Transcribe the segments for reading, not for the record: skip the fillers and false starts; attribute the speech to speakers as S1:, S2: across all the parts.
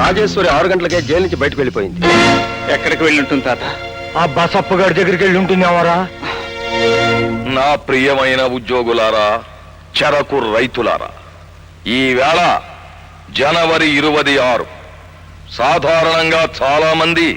S1: రాజేశ్వరి 6 గంటలకే జైలు నుంచి బయటకు వెళ్ళిపోయింది.
S2: ఎక్కడికి వెళ్ళి ఉంటుంది తాత?
S3: ఆ బసప్ప గారి దగ్గరికి వెళ్ళి ఉంటుందేమోరా.
S4: నా ప్రియమైన ఉద్యోగులారా, చెరకు రైతులారా, ఈవేళ జనవరి 26. సాధారణంగా చాలా మంది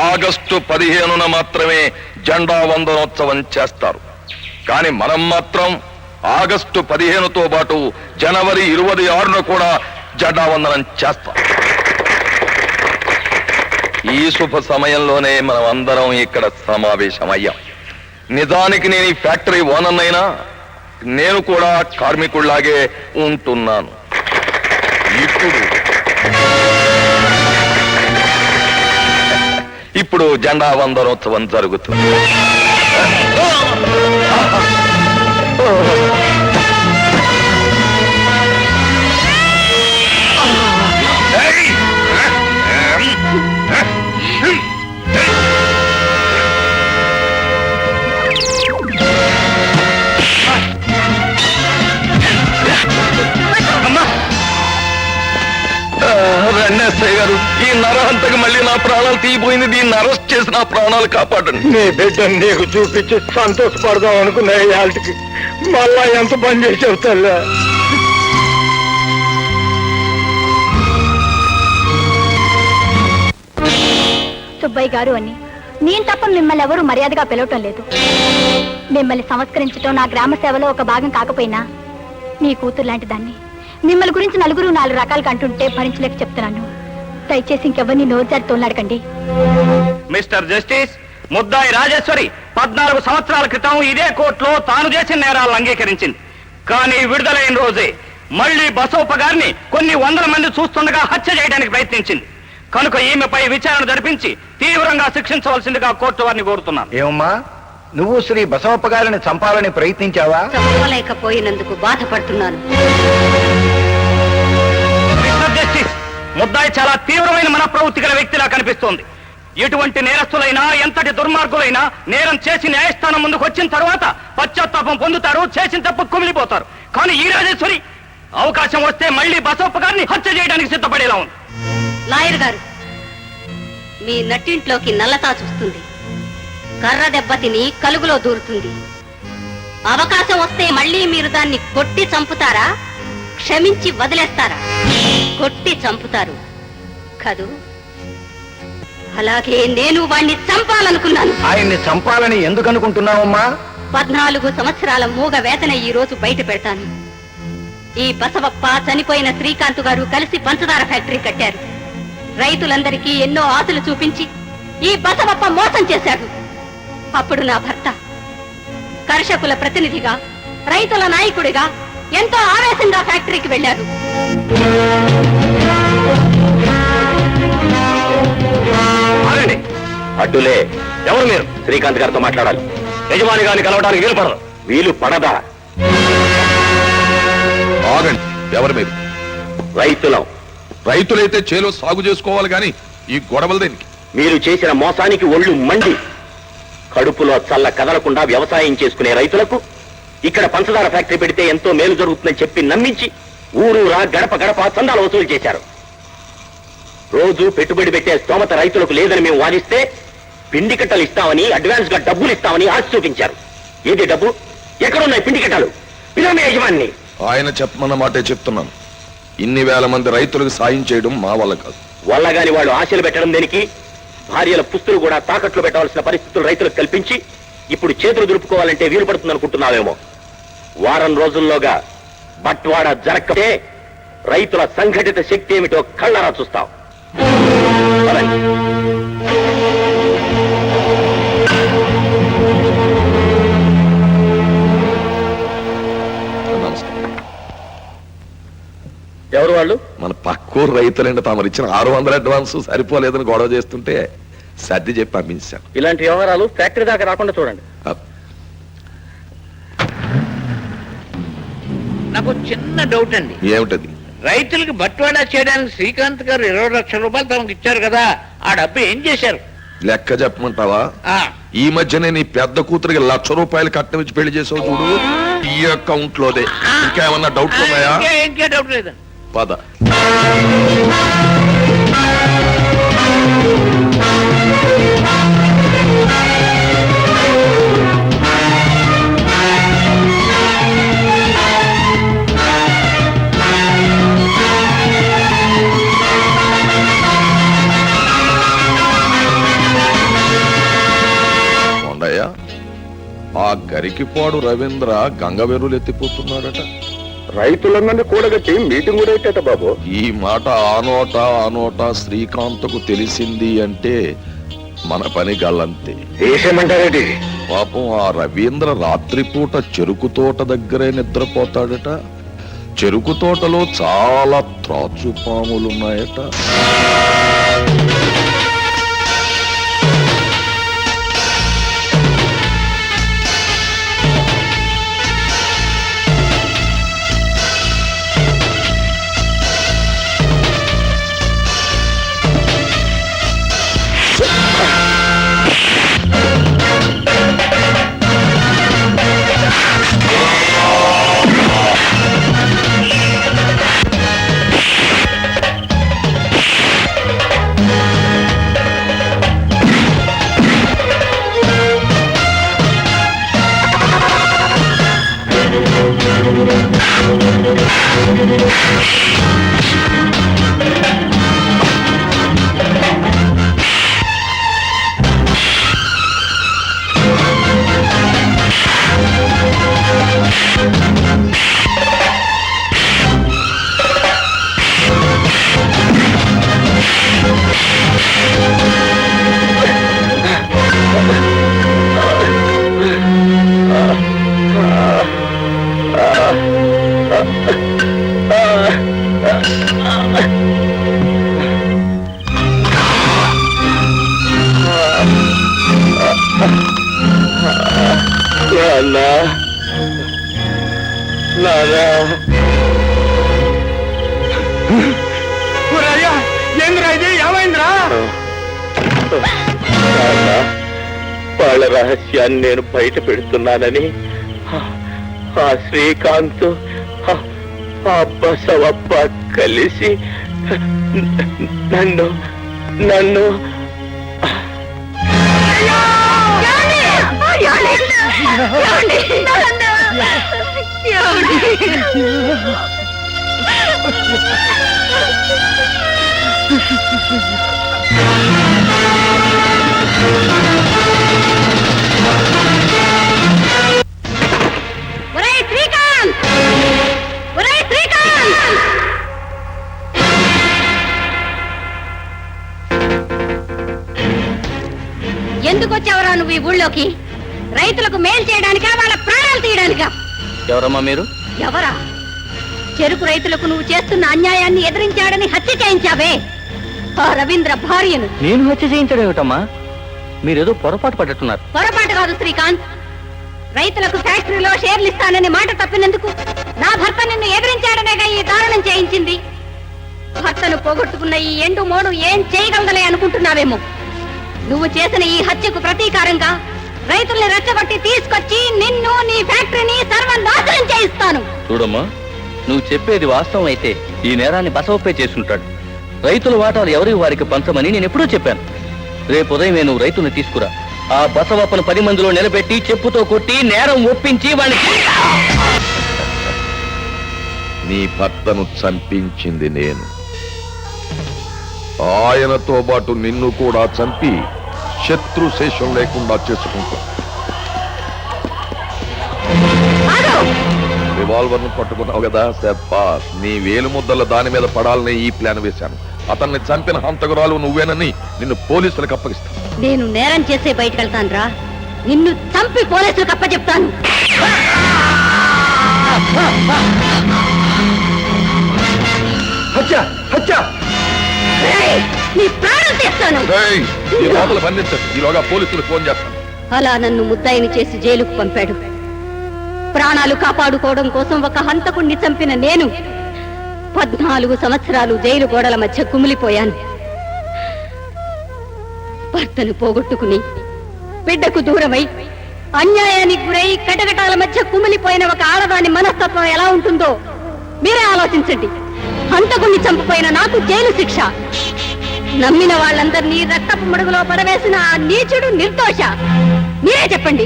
S4: ఆగస్టు 15న మాత్రమే జెండా వందనోత్సవం చేస్తారు. కానీ మనం మాత్రం ఆగస్టు 15తో పాటు జనవరి 26న కూడా జెండా వందనం చేస్తాం. ఈ శుభ సమయంలోనే మనం అందరం ఇక్కడ సమావేశమయ్యాం. నిజానికి నేను ఈ ఫ్యాక్టరీ ఓనర్ అయినా నేను కూడా కార్మికుల్లాగే ఉంటున్నాను. ఇప్పుడు జెండా వందనోత్సవం జరుగుతుంది. ఎస్ఐ గారు, ఈ నరహంతకు మళ్ళీ నా ప్రాణాలు తీయబోయింది. దీన్ని అరెస్ట్ చేసి నా ప్రాణాలు కాపాడండి.
S3: నీ బిడ్డను నీకు చూపించి సంతోషపడదాం అనుకున్నా వాళ్ళకి మళ్ళా ఎంత పని చేసావు తల్లా.
S5: సుబ్బయ్య గారు అని నేను తప్ప మిమ్మల్ని ఎవరూ మర్యాదగా పిలవటం లేదు. మిమ్మల్ని సంస్కరించటం నా గ్రామ సేవలో ఒక భాగం కాకపోయినా మీ కూతురు లాంటి దాన్ని మిమ్మల్ని గురించి నలుగురు 4 రకాలుగా అంటుంటే భరించలేక చెప్తున్నాను. దయచేసి ఇంకెవరిని నోరు జారి తోలాడకండి.
S2: మిస్టర్ జస్టిస్, ముద్దాయి రాజేశ్వరి 14 సంవత్సరాల క్రితం ఇదే కోర్టులో తాను చేసిన నేరాలను అంగీకరించింది. కానీ విడుదలైన రోజే మళ్లీ బసవప్ప గారిని కొన్ని 100 మంది చూస్తుండగా హత్య చేయడానికి ప్రయత్నించింది. కనుక ఈమెపై విచారణ జరిపించి తీవ్రంగా శిక్షించవలసిందిగా కోర్టు వారిని కోరుతున్నాను.
S6: ఏమమ్మా, నువ్వు శ్రీ బసవప్ప గారిని చంపాలని ప్రయత్నించావా?
S5: చంపలేకపోయినందుకు బాధపడుతున్నాను.
S2: మిస్టర్ జస్టిస్, ముద్దాయి చాలా తీవ్రమైన మనప్రవృత్తి గల వ్యక్తిలా కనిపిస్తోంది. ఎటువంటి నేరస్తులైనా, ఎంతటి దుర్మార్గులైనా నేరం చేసి న్యాయస్థానం ముందుకు వచ్చిన తర్వాత పశ్చాత్తాపం పొందుతారు, చేసిన తప్పు కుమిలిపోతారు. కానీ ఈ రాజేశ్వరి అవకాశం వస్తే మళ్లీ బసవప్ప గారిని హత్య చేయడానికి సిద్ధపడేలా ఉంది.
S5: లాయర్ గారు, మీ నట్టింట్లోకి నల్లతా చూస్తుంది, కర్ర దెబ్బతిని కలుగులో దూరుతుంది. అవకాశం వస్తే మళ్ళీ మీరు దాన్ని కొట్టి చంపుతారా, క్షమించి వదిలేస్తారా? కొట్టి చంపుతారు కదూ? అలాగే నేను వాణ్ణి చంపాలనుకున్నాను.
S6: ఆయన్ని చంపాలని ఎందుకు అనుకుంటున్నావమ్మా?
S5: 14 సంవత్సరాల మూగ వేతన ఈ రోజు బయట పెడతాను. ఈ బసవప్ప, చనిపోయిన శ్రీకాంత్ గారు కలిసి పంచదార ఫ్యాక్టరీ కట్టారు. రైతులందరికీ ఎన్నో ఆశలు చూపించి ఈ బసవప్ప మోసం చేశాడు. అప్పుడు నా భర్త కర్షకుల ప్రతినిధిగా, రైతుల నాయకుడిగా ఎంతో ఆవేశంగా ఫ్యాక్టరీకి వెళ్లారు.
S1: అడ్డులే, ఎవరు మీరు? శ్రీకాంత్ గారితో మాట్లాడాలి. యజమాని గారిని కలవడానికి వీలు పడదు. వీలు పడదా?
S4: ఆగండి, ఎవరు మీరు?
S1: రైతులం.
S4: రైతులైతే చేలో సాగు చేసుకోవాలి గాని ఈ గొడవలు దేనికి?
S1: మీరు చేసిన మోసానికి ఒళ్ళు మండి కడుపులో చల్ల కదలకుండా వ్యవసాయం చేసుకునే రైతులకు ఇక్కడ పంచదార ఫ్యాక్టరీ పెడితే ఎంతో మేలు జరుగుతుందని చెప్పి నమ్మించి ఊరూరా గడప గడప చందాలు వసూలు చేశారు. రోజు పెట్టుబడి పెట్టే స్తోమత రైతులకు లేదని మేము వాదిస్తే పిండి కట్టలు ఇస్తామని, అడ్వాన్స్ గా డబ్బులు ఇస్తామని ఆశ చూపించారు. ఏది డబ్బు? ఎక్కడున్నాయి పిండి కట్టలు? పిలవమే యజమాని.
S4: ఆయన చెప్పమన్న మాటే చెప్తున్నాను. ఇన్ని వేల మంది రైతులకు సాయం చేయడం మా వల్ల కాదు.
S1: వల్లగాని వాళ్ళు ఆశలు పెట్టడం దేనికి? భార్యల పుస్తులు కూడా తాకట్లు పెట్టవలసిన పరిస్థితులు రైతులకు కల్పించి ఇప్పుడు చేతులు దులుపుకోవాలంటే వీలు పడుతుంది అనుకుంటున్నావేమో. వారం రోజుల్లోగా బట్వాడ జరగకపోతే రైతుల సంఘటిత శక్తి ఏమిటో కళ్ళారా చూస్తాం. ఎవరు వాళ్ళు?
S4: మన పక్కూరు రైతులంటే తమరిచ్చిన 600 అడ్వాన్స్ సరిపోలేదని గొడవ చేస్తుంటే సర్ది చెప్పి పంపించాను.
S1: ఇలాంటి వ్యవహారాలు ఫ్యాక్టరీ దాకా రాకుండా చూడండి.
S7: నాకు చిన్న డౌట్ అండి.
S4: ఏమిటది?
S7: రైతులకు బట్వాడా చేయడానికి శ్రీకాంత్ గారు 20 లక్షల రూపాయలు తమకు ఇచ్చారు కదా, ఆ డబ్బు ఏం చేశారు?
S4: లెక్క చెప్పమంటావా? ఈ మధ్యనే నీ పెద్ద కూతురికి 1,00,000 రూపాయలు కట్నం ఇచ్చి పెళ్లి చేసావు చూడు, ఈ అకౌంట్ లోదే. ఇంకేమన్నా డౌట్ ఉన్నాయా?
S7: ఇంకే డౌట్ లేదండి.
S4: పద. ఏమయ్యా, ఆ గరికిపాడు రవీంద్ర గంగవెరులు ఎత్తిపోతున్నాడట.
S3: రైతులందరినీ కూడగట్టి మీటింగ్ కూడా పెట్టేట బాబు.
S4: ఈ మాట ఆ నోట శ్రీకాంత్కు తెలిసింది అంటే మన పని గల్లంతే.
S3: ఏసేమంటారేంటి?
S4: పాపం ఆ రవీంద్ర రాత్రిపూట చెరుకు తోట దగ్గరే నిద్రపోతాడట. చెరుకు తోటలో చాలా త్రాచు పాములున్నాయట.
S1: వాళ్ళ రహస్యాన్ని నేను బయట పెడుతున్నానని ఆ శ్రీకాంత్ ఆ బసవప్ప కలిసి నన్ను నన్ను
S5: ఎందుకు వచ్చావరా నువ్వు ఈ ఊళ్ళోకి? రైతులకు మేలు చేయడానికా, వాళ్ళ ప్రాణాలు తీయడానికా?
S2: ఎవరమ్మా మీరు?
S5: ఎవరా? చెరుకు రైతులకు నువ్వు చేస్తున్న అన్యాయాన్ని ఎదిరించాడని హత్య చేయించావే ఆ రవీంద్ర భార్యను.
S2: నేను హత్య చేయించడం ఏమిటమ్మా? మీరేదో పొరపాటు పడ్డట్టున్నారు.
S5: పొరపాటు కాదు శ్రీకాంత్. రైతులకు ఫ్యాక్టరీలో షేర్లు ఇస్తానని మాట తప్పినందుకు నా భర్త నిన్ను ఎదిరించాడనేగా ఈ దారుణం చేయించింది. భర్తను పోగొట్టుకున్న ఈ ఎండు మోడు ఏం చేయగలదలే అనుకుంటున్నావేమో. నువ్వు చేసిన ఈ హత్యకు ప్రతీకారంగా రైతుల్ని రెచ్చగొట్టి తీసుకొచ్చి నిన్ను, నీ ఫ్యాక్టరీని సర్వనాశనం చేయిస్తాను.
S2: చూడమ్మా, నువ్వు చెప్పేది వాస్తవం అయితే ఈ నేరాన్ని బసవప్పే చేసుకుంటాడు. రైతుల వాటాలు ఎవరి వారికి పంచమని నేను ఎప్పుడూ చెప్పాను. రేపు ఉదయమే నువ్వు రైతుల్ని తీసుకురా. ఆ బసవప్పను 10 మందిలో నిలబెట్టి చెప్పుతో కొట్టి నేరం ఒప్పించి వాడిని.
S4: నీ భర్తను చంపించింది నేను. ఆయనతో పాటు నిన్ను కూడా చంపి శత్రు శేషం లేకుండా చేసుకుంటా. రివాల్వర్ ను పట్టుకున్నావు కదా శబ్బాస్. నీ వేలు ముద్దల దాని మీద పడాలని ఈ ప్లాన్ వేశాను. అతన్ని చంపిన హంతకురాలు నువ్వేనని నిన్ను పోలీసులకు అప్పగిస్తాను.
S5: నేను నేరం చేసే బయటకెళ్తాను రా. నిన్ను చంపి పోలీసులకు అప్పచెప్తాను. నీ ప్రాణం తీస్తాను.
S4: ఈ లోపల బంధించదు. ఈలోగా పోలీసులకు ఫోన్ చేస్తాను.
S5: అలా నన్ను ముద్దాయిని చేసి జైలుకు పంపాడు. ప్రాణాలు కాపాడుకోవడం కోసం ఒక హంతకుణ్ణి చంపిన నేను 14 సంవత్సరాలు జైలు గోడల మధ్య కుమిలిపోయాను. భర్తను పోగొట్టుకుని బిడ్డకు దూరమై అన్యాయానికి గురై కటకటాల మధ్య కుమిలిపోయిన ఒక ఆడదాని మనస్తత్వం ఎలా ఉంటుందో మీరే ఆలోచించండి. హంతకుణ్ణి చంపిపోయిన నాకు జైలు శిక్ష, నమ్మిన వాళ్ళందరినీ రక్తపు మడుగులో పడవేసిన ఆ నీచుడు నిర్దోష. మీరే చెప్పండి.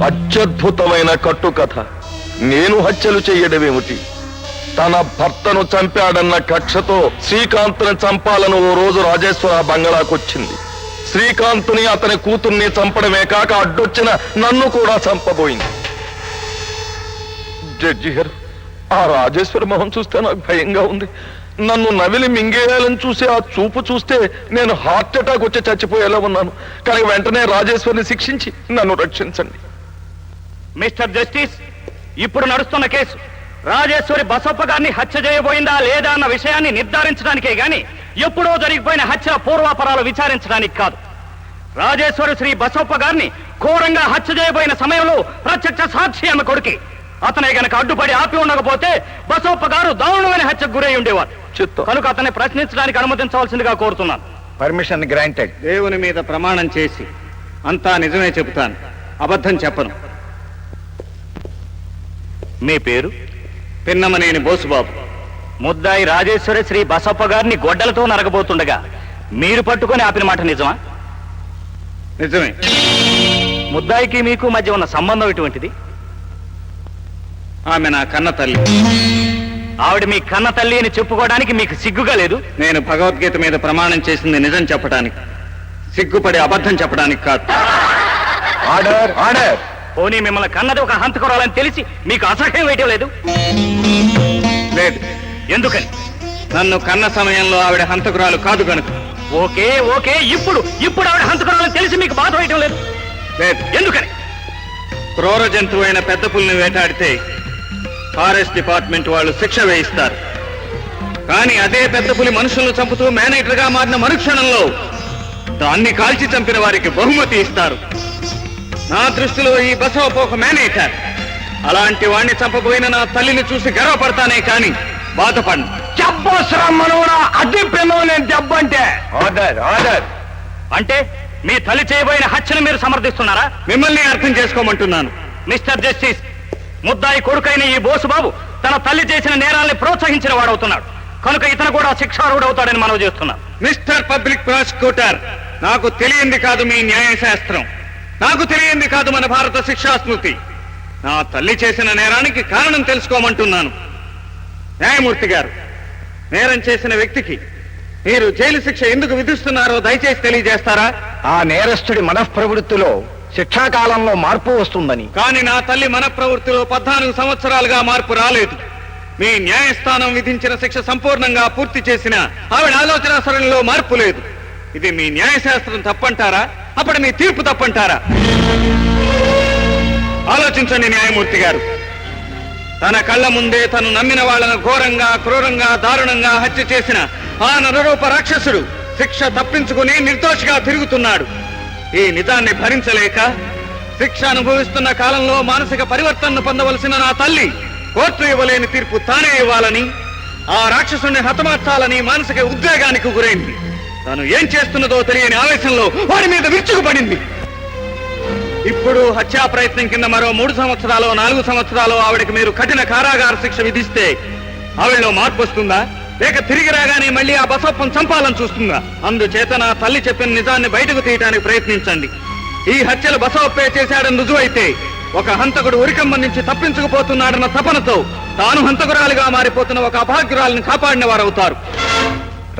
S4: అత్యద్భుతమైన కట్టుకథ. నేను హత్యలు చెయ్యడమేమిటి? తన భర్తను చంపాడన్న కక్షతో శ్రీకాంత్ను చంపాలని ఓ రోజు రాజేశ్వర బంగళాకొచ్చింది. శ్రీకాంత్ని అతని కూతుర్ని చంపడమే కాక అడ్డొచ్చిన నన్ను కూడా చంపబోయింది. జడ్జి గారు, ఆ రాజేశ్వరి మొహం చూస్తే నాకు భయంగా ఉంది. నన్ను నవిలి మింగేయాలని చూసి ఆ చూపు చూస్తే నేను హార్ట్ అటాక్ వచ్చి చచ్చిపోయేలా ఉన్నాను. కానీ వెంటనే రాజేశ్వరిని శిక్షించి నన్ను రక్షించండి.
S2: మిస్టర్ జస్టిస్, ఇప్పుడు నడుస్తున్న కేసు రాజేశ్వరి బసప్ప గారిని హత్య చేయబోయిందా లేదా అన్న విషయాన్ని నిర్ధారించడానికే గాని ఎప్పుడో జరిగిపోయిన హత్య పూర్వాపరాలు విచారించడానికి కాదు. రాజేశ్వరి శ్రీ బసప్ప గారిని ఘోరంగా హత్య చేయబోయిన సమయంలో ప్రత్యక్ష సాక్షి ఆమె కొడుకి. అతనే గనక అడ్డుపడి ఆపి ఉండకపోతే బసప్ప గారు దారుణమైన హత్యకు గురై ఉండేవారు.
S4: చిత్తం.
S2: కనుక అతన్ని ప్రశ్నించడానికి అనుమతించవలసిందిగా కోరుతున్నాను.
S6: Permission granted.
S8: దేవుని మీద ప్రమాణం చేసి అంతా నిజమే చెబుతాను, అబద్ధం చెప్పను.
S2: మీ పేరు?
S8: పిన్నమనేని బోసుబాబు.
S2: ముద్దాయి రాజేశ్వరి శ్రీ బసప్ప గారిని గొడ్డలతో నరకబోతుండగా మీరు పట్టుకొని ఆపిన మాట నిజమా?
S8: నిజమే.
S2: ముద్దాయికి మీకు మధ్య ఉన్న సంబంధం ఎటువంటిది?
S8: ఆమె నా కన్న తల్లి.
S2: ఆవిడ మీ కన్న తల్లి అని చెప్పుకోవడానికి మీకు సిగ్గుగా లేదు?
S8: నేను భగవద్గీత మీద ప్రమాణం చేసింది నిజం చెప్పడానికి, సిగ్గుపడి అబద్ధం చెప్పడానికి కాదు.
S6: Order, order.
S2: పోనీ మిమ్మల్ని కన్నది ఒక హంతకురాలని తెలిసి మీకు అసహ్యం వేయటం లేదు?
S8: లేదు.
S2: ఎందుకని?
S8: నన్ను కన్న సమయంలో ఆవిడ హంతకురాలు కాదు కనుక.
S2: ఓకే ఓకే, ఇప్పుడు ఆవిడ హంతకురాలని తెలిసి మీకు బాధ వేయటం లేదు?
S8: లేదు.
S2: ఎందుకని?
S8: క్రూర జంతువు అయిన పెద్ద పులిని వేటాడితే ఫారెస్ట్ డిపార్ట్మెంట్ వాళ్ళు శిక్ష వేయిస్తారు. కానీ అదే పెద్ద పులి మనుషులను చంపుతూ మేనేటర్ గా మారిన మరుక్షణంలో దాన్ని కాల్చి చంపిన వారికి బహుమతి ఇస్తారు. నా దృష్టిలో ఈ బసవప్ప ఒక మేనేటర్. అలాంటి వాణ్ణి చంపబోయిన నా తల్లిని చూసి గర్వపడతానే కానీ బాధపడను.
S6: Order, order.
S2: అంటే మీ తల్లి చేయబోయిన హత్యను మీరు సమర్థిస్తున్నారా?
S8: మిమ్మల్ని అర్థం చేసుకోమంటున్నాను.
S2: మిస్టర్ జస్టిస్, ముద్దాయి కొడుకైన ఈ బోసుబాబు తన తల్లి చేసిన నేరాల్ని ప్రోత్సహించిన వాడవుతున్నాడు. కనుక ఇతను కూడా శిక్షార్హుడవుతాడని మనవి చేస్తున్నాం.
S8: మిస్టర్ పబ్లిక్ ప్రాసిక్యూటర్, నాకు తెలియంది కాదు మీ న్యాయశాస్త్రం, నాకు తెలియంది కాదు మన భారత శిక్షా స్మృతి. నా తల్లి చేసిన నేరానికి కారణం తెలుసుకోమంటున్నాను. న్యాయమూర్తి గారు, నేరం చేసిన వ్యక్తికి మీరు జైలు శిక్ష ఎందుకు విధిస్తున్నారో దయచేసి తెలియజేస్తారా?
S6: ఆ నేరస్తుడి మనఃప్రవృత్తిలో శిక్షాకాలంలో మార్పు వస్తుందని.
S8: కానీ నా తల్లి మన ప్రవృత్తిలో 14 సంవత్సరాలుగా మార్పు రాలేదు. మీ న్యాయస్థానం విధించిన శిక్ష సంపూర్ణంగా పూర్తి చేసిన ఆవిడ ఆలోచన సరళిలో మార్పు లేదు. ఇది మీ న్యాయశాస్త్రం తప్పంటారా? అప్పుడు మీ తీర్పు తప్పంటారా? ఆలోచించండి న్యాయమూర్తి గారు. తన కళ్ళ ముందే తను నమ్మిన వాళ్ళను ఘోరంగా, క్రూరంగా, దారుణంగా హత్య చేసిన ఆ నరరూప రాక్షసుడు శిక్ష తప్పించుకుని నిర్దోషిగా తిరుగుతున్నాడు. ఈ నిజాన్ని భరించలేక శిక్ష అనుభవిస్తున్న కాలంలో మానసిక పరివర్తనను పొందవలసిన నా తల్లి కోర్టు ఇవ్వలేని తీర్పు తానే ఇవ్వాలని, ఆ రాక్షసుని హతమార్చాలని మానసిక ఉద్వేగానికి గురైంది. తాను ఏం చేస్తున్నదో తెలియని ఆవేశంలో వాడి మీద విరుచుకుపడింది. ఇప్పుడు హత్యా ప్రయత్నం కింద మరో 3 సంవత్సరాలు 4 సంవత్సరాలు ఆవిడకి మీరు కఠిన కారాగార శిక్ష విధిస్తే ఆవిడలో మార్పు వస్తుందా? లేక తిరిగి రాగానే మళ్ళీ ఆ బసప్పను చంపాలని చూస్తుందా? అందుచేత నా తల్లి చెప్పిన నిజాన్ని బయటకు తీయడానికి ప్రయత్నించండి. ఈ హత్యలు బసవప్పే చేశాడని రుజువైతే ఒక హంతకుడు ఉరికంబం నుంచి తప్పించుకుపోతున్నాడన్న తపనతో తాను హంతకురాలిగా మారిపోతున్న ఒక అభాగ్యురాలిని కాపాడిన వారవుతారు.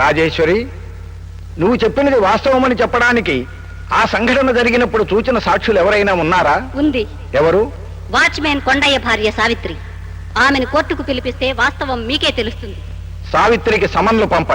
S6: రాజేశ్వరి, నువ్వు చెప్పినది వాస్తవమని చెప్పడానికి ఆ సంఘటన జరిగినప్పుడు చూచిన సాక్షులు ఎవరైనా ఉన్నారా?
S5: ఉంది.
S6: ఎవరు?
S5: వాచ్మెన్ కొండయ్య భార్య సావిత్రి. ఆమెను కోర్టుకు పిలిపిస్తే వాస్తవం మీకే తెలుస్తుంది.
S6: సావిత్రికి సమన్లు పంపండి.